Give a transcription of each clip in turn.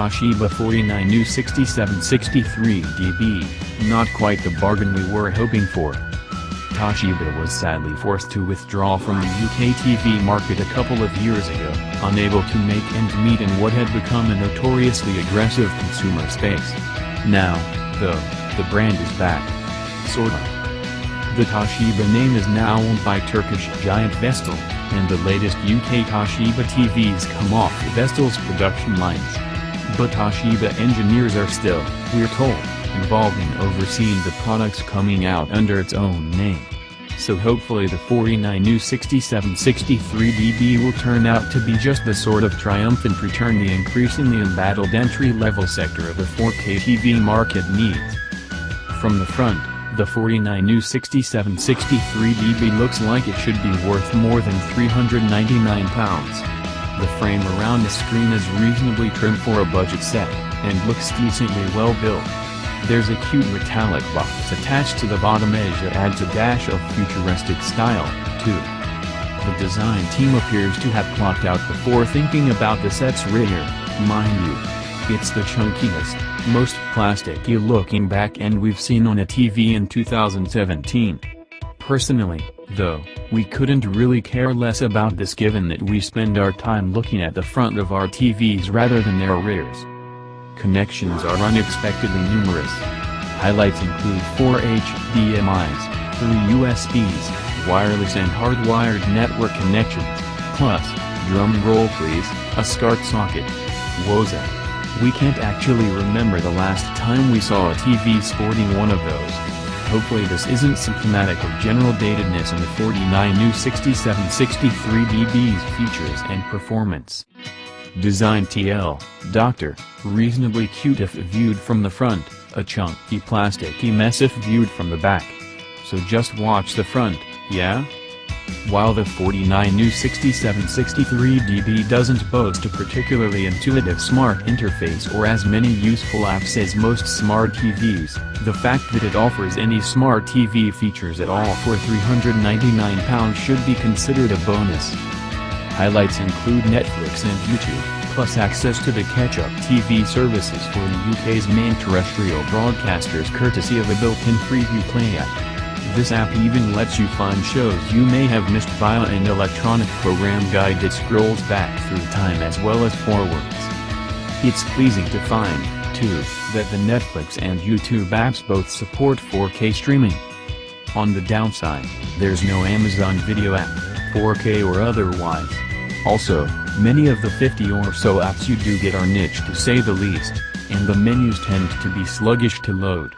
Toshiba 49U6763DB, not quite the bargain we were hoping for. Toshiba was sadly forced to withdraw from the UK TV market a couple of years ago, unable to make ends meet in what had become a notoriously aggressive consumer space. Now, though, the brand is back. Sorta. The Toshiba name is now owned by Turkish giant Vestel, and the latest UK Toshiba TVs come off Vestel's production lines. But Toshiba engineers are still, we're told, involved in overseeing the products coming out under its own name. So hopefully the 49U6763DB will turn out to be just the sort of triumphant return the increasingly embattled entry-level sector of the 4K TV market needs. From the front, the 49U6763DB looks like it should be worth more than £399. The frame around the screen is reasonably trim for a budget set, and looks decently well built. There's a cute metallic box attached to the bottom edge that adds a dash of futuristic style, too. The design team appears to have clocked out before thinking about the set's rear, mind you. It's the chunkiest, most plasticky looking back end we've seen on a TV in 2017. Personally, though, we couldn't really care less about this given that we spend our time looking at the front of our TVs rather than their rears. Connections are unexpectedly numerous. Highlights include 4 HDMIs, 3 USBs, wireless and hardwired network connections, plus, drum roll please, a SCART socket. Woza. We can't actually remember the last time we saw a TV sporting one of those. Hopefully this isn't symptomatic of general datedness in the 49U6763DB's features and performance. Design TL, Dr., reasonably cute if viewed from the front, a chunky plasticky mess if viewed from the back. So just watch the front, yeah? While the 49U6763DB doesn't boast a particularly intuitive smart interface or as many useful apps as most smart TVs, the fact that it offers any smart TV features at all for £399 should be considered a bonus. Highlights include Netflix and YouTube, plus access to the catch-up TV services for the UK's main terrestrial broadcasters courtesy of a built-in preview play app. This app even lets you find shows you may have missed via an electronic program guide that scrolls back through time as well as forwards. It's pleasing to find, too, that the Netflix and YouTube apps both support 4K streaming. On the downside, there's no Amazon Video app, 4K or otherwise. Also, many of the 50 or so apps you do get are niche to say the least, and the menus tend to be sluggish to load.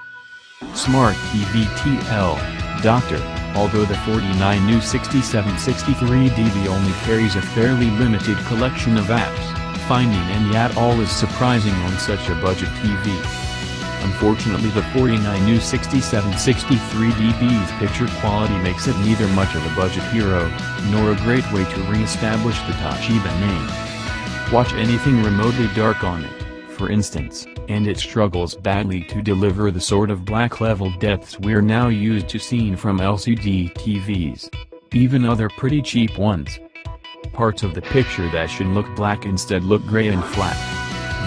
Smart TV TL, Dr., although the 49U6763DB only carries a fairly limited collection of apps, finding any at all is surprising on such a budget TV. Unfortunately the 49U6763DB's picture quality makes it neither much of a budget hero, nor a great way to re-establish the Toshiba name. Watch anything remotely dark on it, for instance, and it struggles badly to deliver the sort of black level depths we're now used to seeing from LCD TVs. Even other pretty cheap ones. Parts of the picture that should look black instead look gray and flat.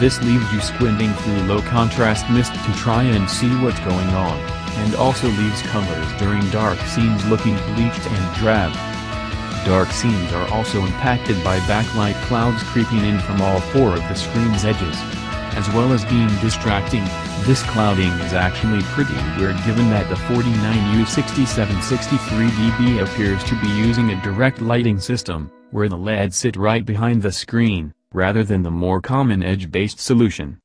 This leaves you squinting through low contrast mist to try and see what's going on, and also leaves colors during dark scenes looking bleached and drab. Dark scenes are also impacted by backlight clouds creeping in from all four of the screen's edges. As well as being distracting, this clouding is actually pretty weird given that the 49U6763DB appears to be using a direct lighting system, where the LEDs sit right behind the screen, rather than the more common edge-based solution.